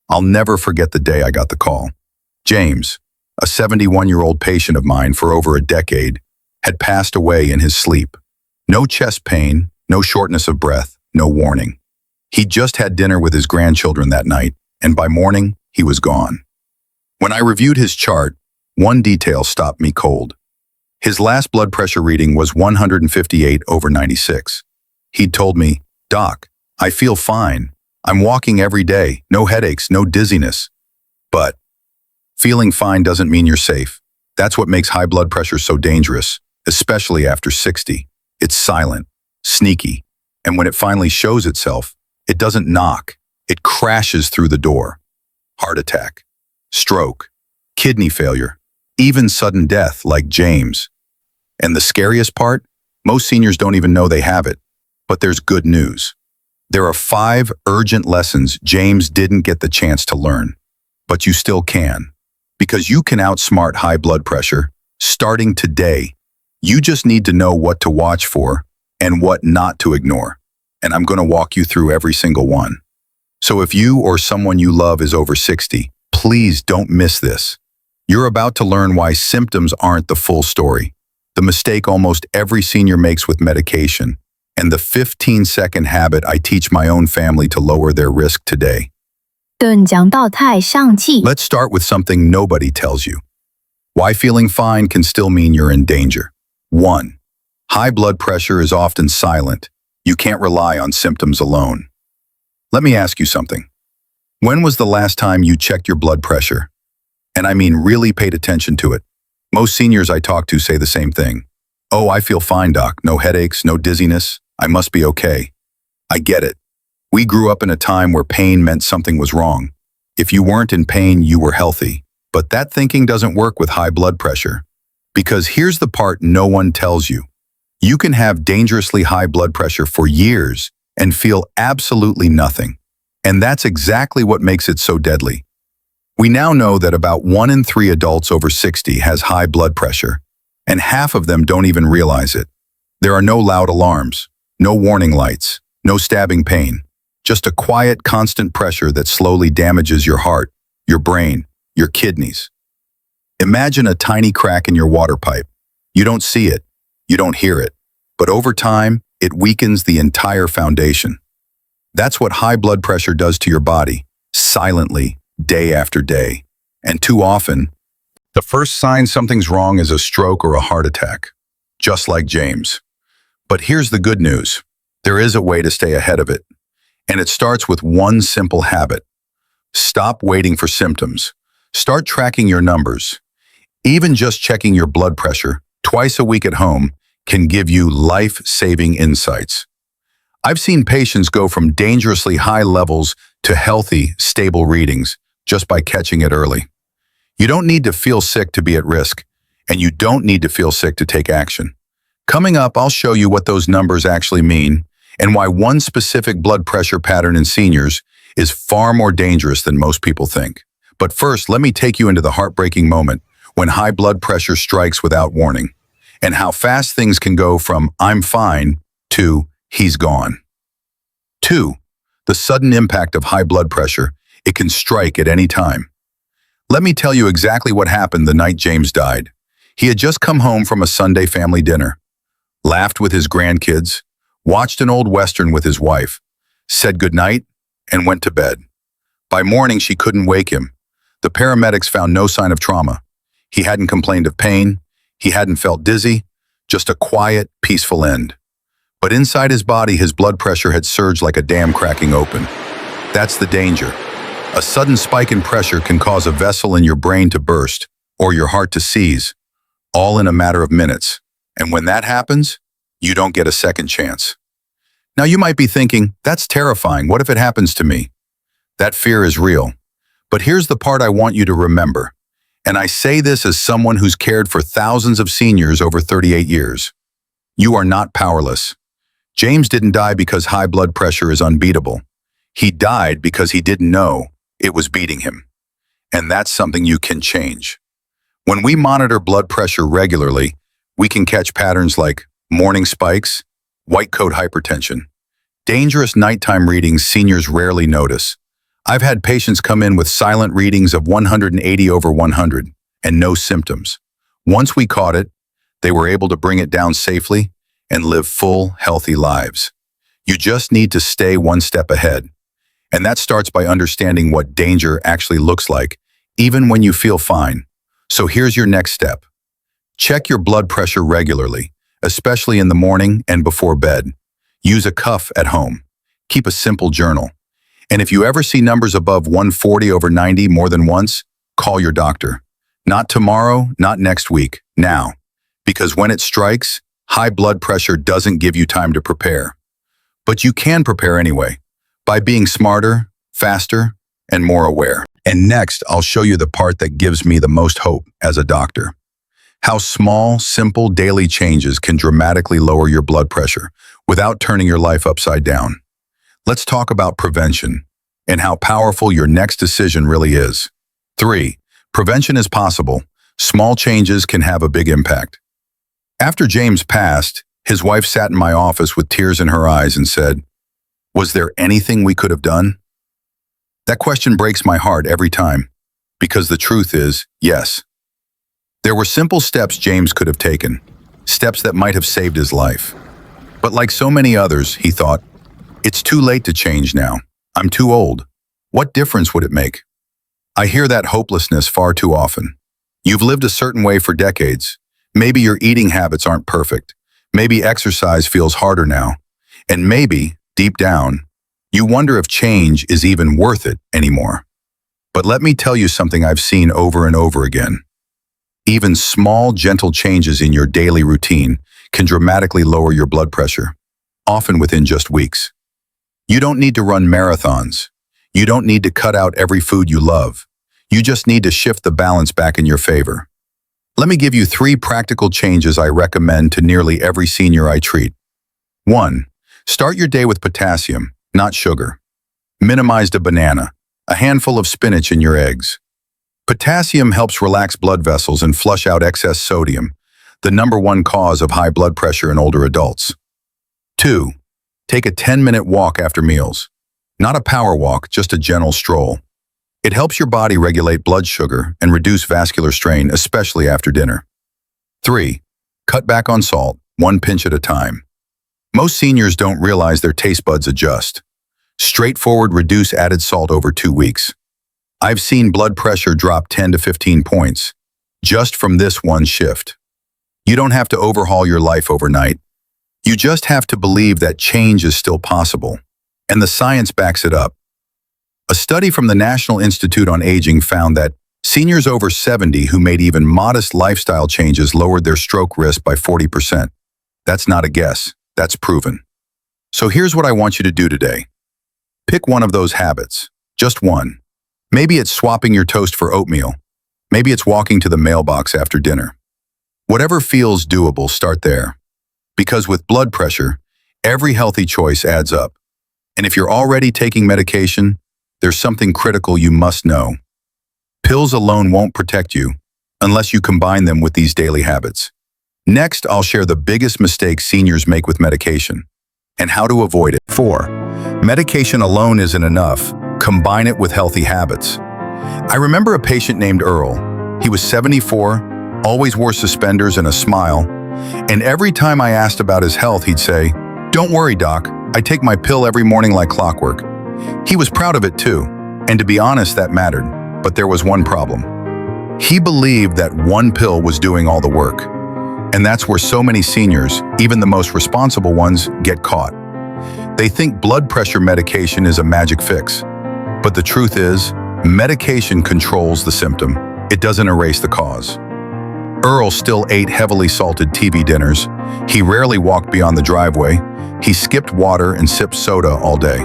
I'll never forget the day I got the call. James, a 71-year-old patient of mine for over a decade, had passed away in his sleep. No chest pain, no shortness of breath, no warning. He'd just had dinner with his grandchildren that night, and by morning, he was gone. When I reviewed his chart, one detail stopped me cold. His last blood pressure reading was 158/96. He'd told me, "Doc, I feel fine. I'm walking every day, no headaches, no dizziness." But feeling fine doesn't mean you're safe. That's what makes high blood pressure so dangerous, especially after 60. It's silent, sneaky, and when it finally shows itself, it doesn't knock. It crashes through the door. Heart attack, stroke, kidney failure, even sudden death like James. And the scariest part? Most seniors don't even know they have it. But there's good news. There are 5 urgent lessons James didn't get the chance to learn. But you still can. Because you can outsmart high blood pressure, starting today. You just need to know what to watch for and what not to ignore. And I'm going to walk you through every single one. So if you or someone you love is over 60, please don't miss this. You're about to learn why symptoms aren't the full story, the mistake almost every senior makes with medication, and the 15-second habit I teach my own family to lower their risk today. 顿讲到太上气 Let's start with something nobody tells you. Why feeling fine can still mean you're in danger. 1. High blood pressure is often silent. You can't rely on symptoms alone. Let me ask you something. When was the last time you checked your blood pressure? And I mean really paid attention to it. Most seniors I talk to say the same thing. "Oh, I feel fine, doc. No headaches, no dizziness. I must be okay." I get it. We grew up in a time where pain meant something was wrong. If you weren't in pain, you were healthy. But that thinking doesn't work with high blood pressure. Because here's the part no one tells you. You can have dangerously high blood pressure for years and feel absolutely nothing. And that's exactly what makes it so deadly. We now know that about 1 in 3 adults over 60 has high blood pressure, and half of them don't even realize it. There are no loud alarms, no warning lights, no stabbing pain, just a quiet, constant pressure that slowly damages your heart, your brain, your kidneys. Imagine a tiny crack in your water pipe. You don't see it, you don't hear it, but over time, it weakens the entire foundation. That's what high blood pressure does to your body, silently, day after day. And too often, the first sign something's wrong is a stroke or a heart attack, just like James. But here's the good news. There is a way to stay ahead of it. And it starts with one simple habit. Stop waiting for symptoms. Start tracking your numbers. Even just checking your blood pressure twice a week at home can give you life-saving insights. I've seen patients go from dangerously high levels to healthy, stable readings just by catching it early. You don't need to feel sick to be at risk, and you don't need to feel sick to take action. Coming up, I'll show you what those numbers actually mean and why one specific blood pressure pattern in seniors is far more dangerous than most people think. But first, let me take you into the heartbreaking moment when high blood pressure strikes without warning, and how fast things can go from "I'm fine" to "he's gone." 2. The sudden impact of high blood pressure. It can strike at any time. Let me tell you exactly what happened the night James died. He had just come home from a Sunday family dinner, laughed with his grandkids, watched an old Western with his wife, said goodnight, and went to bed. By morning, she couldn't wake him. The paramedics found no sign of trauma. He hadn't complained of pain. He hadn't felt dizzy, just a quiet, peaceful end. But inside his body, his blood pressure had surged like a dam cracking open. That's the danger. A sudden spike in pressure can cause a vessel in your brain to burst or your heart to seize, all in a matter of minutes. And when that happens, you don't get a second chance. Now you might be thinking, that's terrifying. What if it happens to me? That fear is real. But here's the part I want you to remember. And I say this as someone who's cared for thousands of seniors over 38 years. You are not powerless. James didn't die because high blood pressure is unbeatable. He died because he didn't know it was beating him. And that's something you can change. When we monitor blood pressure regularly, we can catch patterns like morning spikes, white coat hypertension, dangerous nighttime readings seniors rarely notice, I've had patients come in with silent readings of 180 over 100 and no symptoms. Once we caught it, they were able to bring it down safely and live full, healthy lives. You just need to stay one step ahead. And that starts by understanding what danger actually looks like, even when you feel fine. So here's your next step. Check your blood pressure regularly, especially in the morning and before bed. Use a cuff at home. Keep a simple journal. And if you ever see numbers above 140 over 90 more than once, call your doctor. Not tomorrow, not next week, now. Because when it strikes, high blood pressure doesn't give you time to prepare. But you can prepare anyway, by being smarter, faster, and more aware. And next, I'll show you the part that gives me the most hope as a doctor. How small, simple daily changes can dramatically lower your blood pressure without turning your life upside down. Let's talk about prevention and how powerful your next decision really is. 3. Prevention is possible. Small changes can have a big impact. After James passed, his wife sat in my office with tears in her eyes and said, "Was there anything we could have done?" That question breaks my heart every time, because the truth is, yes. There were simple steps James could have taken, steps that might have saved his life. But like so many others, he thought, "It's too late to change now. I'm too old. What difference would it make?" I hear that hopelessness far too often. You've lived a certain way for decades. Maybe your eating habits aren't perfect. Maybe exercise feels harder now. And maybe, deep down, you wonder if change is even worth it anymore. But let me tell you something I've seen over and over again. Even small, gentle changes in your daily routine can dramatically lower your blood pressure, often within just weeks. You don't need to run marathons. You don't need to cut out every food you love. You just need to shift the balance back in your favor. Let me give you 3 practical changes I recommend to nearly every senior I treat. 1. Start your day with potassium, not sugar. Minimize a banana, a handful of spinach in your eggs. Potassium helps relax blood vessels and flush out excess sodium, the #1 cause of high blood pressure in older adults. 2. Take a 10-minute walk after meals. Not a power walk, just a gentle stroll. It helps your body regulate blood sugar and reduce vascular strain, especially after dinner. 3. Cut back on salt, 1 pinch at a time. Most seniors don't realize their taste buds adjust. Straightforward, reduce added salt over 2 weeks. I've seen blood pressure drop 10 to 15 points, just from this one shift. You don't have to overhaul your life overnight. You just have to believe that change is still possible, and the science backs it up. A study from the National Institute on Aging found that seniors over 70 who made even modest lifestyle changes lowered their stroke risk by 40%. That's not a guess, that's proven. So here's what I want you to do today. Pick one of those habits, just one. Maybe it's swapping your toast for oatmeal. Maybe it's walking to the mailbox after dinner. Whatever feels doable, start there. Because with blood pressure, every healthy choice adds up. And if you're already taking medication, there's something critical you must know. Pills alone won't protect you unless you combine them with these daily habits. Next, I'll share the biggest mistakes seniors make with medication and how to avoid it. 4. Medication alone isn't enough. Combine it with healthy habits. I remember a patient named Earl. He was 74, always wore suspenders and a smile, and every time I asked about his health, he'd say, "Don't worry, doc, I take my pill every morning like clockwork." He was proud of it too, and to be honest, that mattered, but there was one problem. He believed that one pill was doing all the work, and that's where so many seniors, even the most responsible ones, get caught. They think blood pressure medication is a magic fix, but the truth is, medication controls the symptom. It doesn't erase the cause. Earl still ate heavily salted TV dinners. He rarely walked beyond the driveway. He skipped water and sipped soda all day.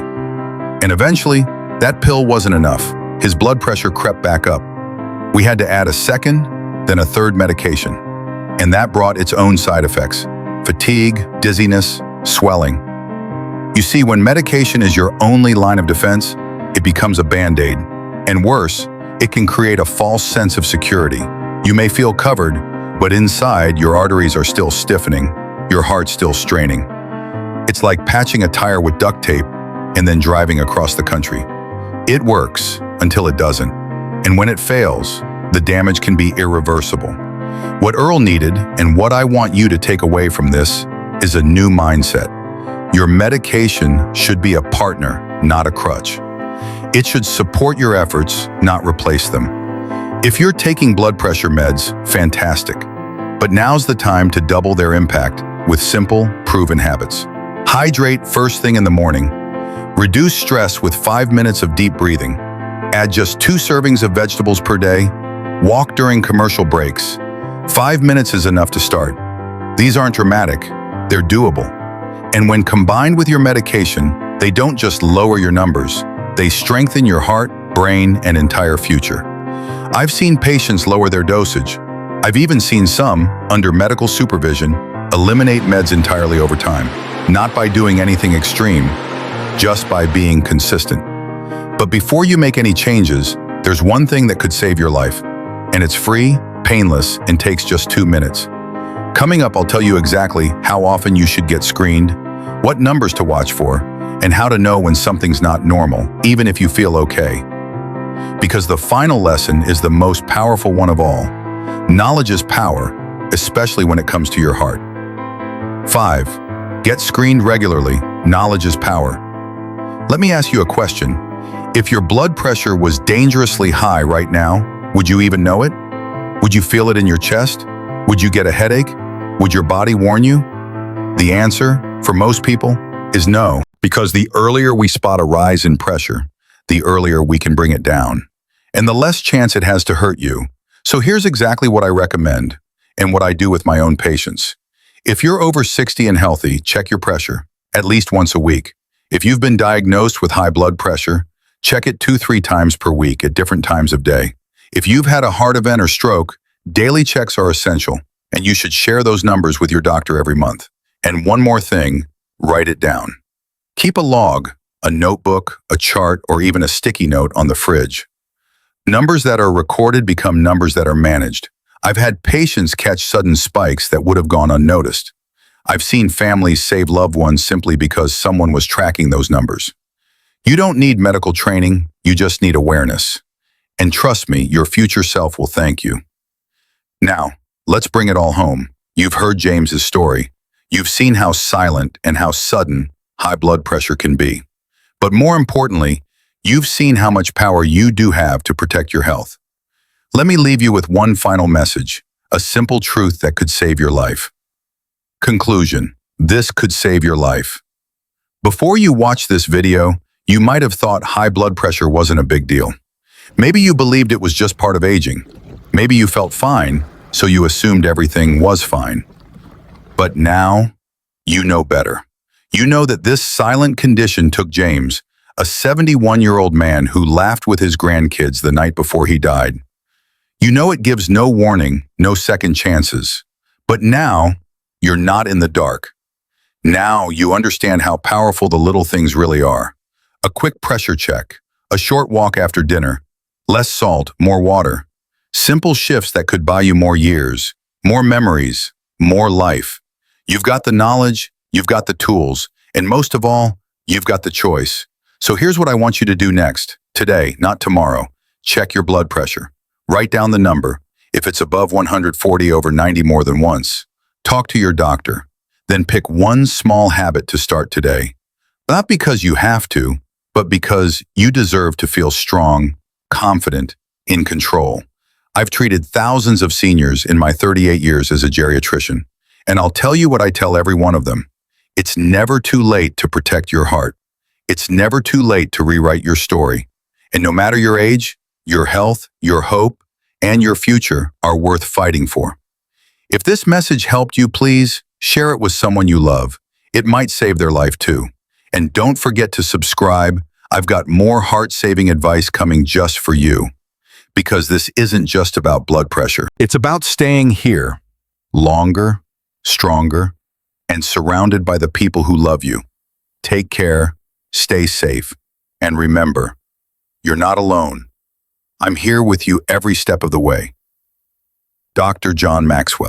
And eventually, that pill wasn't enough. His blood pressure crept back up. We had to add a second, then a third medication. And that brought its own side effects: fatigue, dizziness, swelling. You see, when medication is your only line of defense, it becomes a band-aid. And worse, it can create a false sense of security. You may feel covered, but inside, your arteries are still stiffening, your heart still straining. It's like patching a tire with duct tape and then driving across the country. It works until it doesn't. And when it fails, the damage can be irreversible. What Earl needed, and what I want you to take away from this, is a new mindset. Your medication should be a partner, not a crutch. It should support your efforts, not replace them. If you're taking blood pressure meds, fantastic. But now's the time to double their impact with simple, proven habits. Hydrate first thing in the morning. Reduce stress with 5 minutes of deep breathing. Add just 2 servings of vegetables per day. Walk during commercial breaks. 5 minutes is enough to start. These aren't dramatic, they're doable. And when combined with your medication, they don't just lower your numbers, they strengthen your heart, brain, and entire future. I've seen patients lower their dosage. I've even seen some, under medical supervision, eliminate meds entirely over time, not by doing anything extreme, just by being consistent. But before you make any changes, there's one thing that could save your life, and it's free, painless, and takes just 2 minutes. Coming up, I'll tell you exactly how often you should get screened, what numbers to watch for, and how to know when something's not normal, even if you feel okay. Because the final lesson is the most powerful one of all. Knowledge is power, especially when it comes to your heart. 5. Get screened regularly. Knowledge is power. Let me ask you a question. If your blood pressure was dangerously high right now, would you even know it? Would you feel it in your chest? Would you get a headache? Would your body warn you? The answer, for most people, is no. Because the earlier we spot a rise in pressure, the earlier we can bring it down, and the less chance it has to hurt you. So here's exactly what I recommend, and what I do with my own patients. If you're over 60 and healthy, check your pressure, at least once a week. If you've been diagnosed with high blood pressure, check it 2-3 times per week at different times of day. If you've had a heart event or stroke, daily checks are essential, and you should share those numbers with your doctor every month. And one more thing, write it down. Keep a log, a notebook, a chart, or even a sticky note on the fridge. Numbers that are recorded become numbers that are managed. I've had patients catch sudden spikes that would have gone unnoticed. I've seen families save loved ones simply because someone was tracking those numbers. You don't need medical training, you just need awareness. And trust me, your future self will thank you. Now, let's bring it all home. You've heard James's story. You've seen how silent and how sudden high blood pressure can be. But more importantly, you've seen how much power you do have to protect your health. Let me leave you with one final message, a simple truth that could save your life. Conclusion: this could save your life. Before you watch this video, you might have thought high blood pressure wasn't a big deal. Maybe you believed it was just part of aging. Maybe you felt fine, so you assumed everything was fine. But now, you know better. You know that this silent condition took James, a 71-year-old man who laughed with his grandkids the night before he died. You know it gives no warning, no second chances. But now, you're not in the dark. Now you understand how powerful the little things really are. A quick pressure check, a short walk after dinner, less salt, more water. Simple shifts that could buy you more years, more memories, more life. You've got the knowledge, you've got the tools, and most of all, you've got the choice. So here's what I want you to do next. Today, not tomorrow. Check your blood pressure. Write down the number. If it's above 140/90 more than once, talk to your doctor. Then pick one small habit to start today. Not because you have to, but because you deserve to feel strong, confident, in control. I've treated thousands of seniors in my 38 years as a geriatrician, and I'll tell you what I tell every one of them. It's never too late to protect your heart. It's never too late to rewrite your story. And no matter your age, your health, your hope, and your future are worth fighting for. If this message helped you, please share it with someone you love. It might save their life too. And don't forget to subscribe. I've got more heart-saving advice coming just for you. Because this isn't just about blood pressure. It's about staying here, longer, stronger, and surrounded by the people who love you. Take care, stay safe, and remember, you're not alone. I'm here with you every step of the way. Dr. John Maxwell.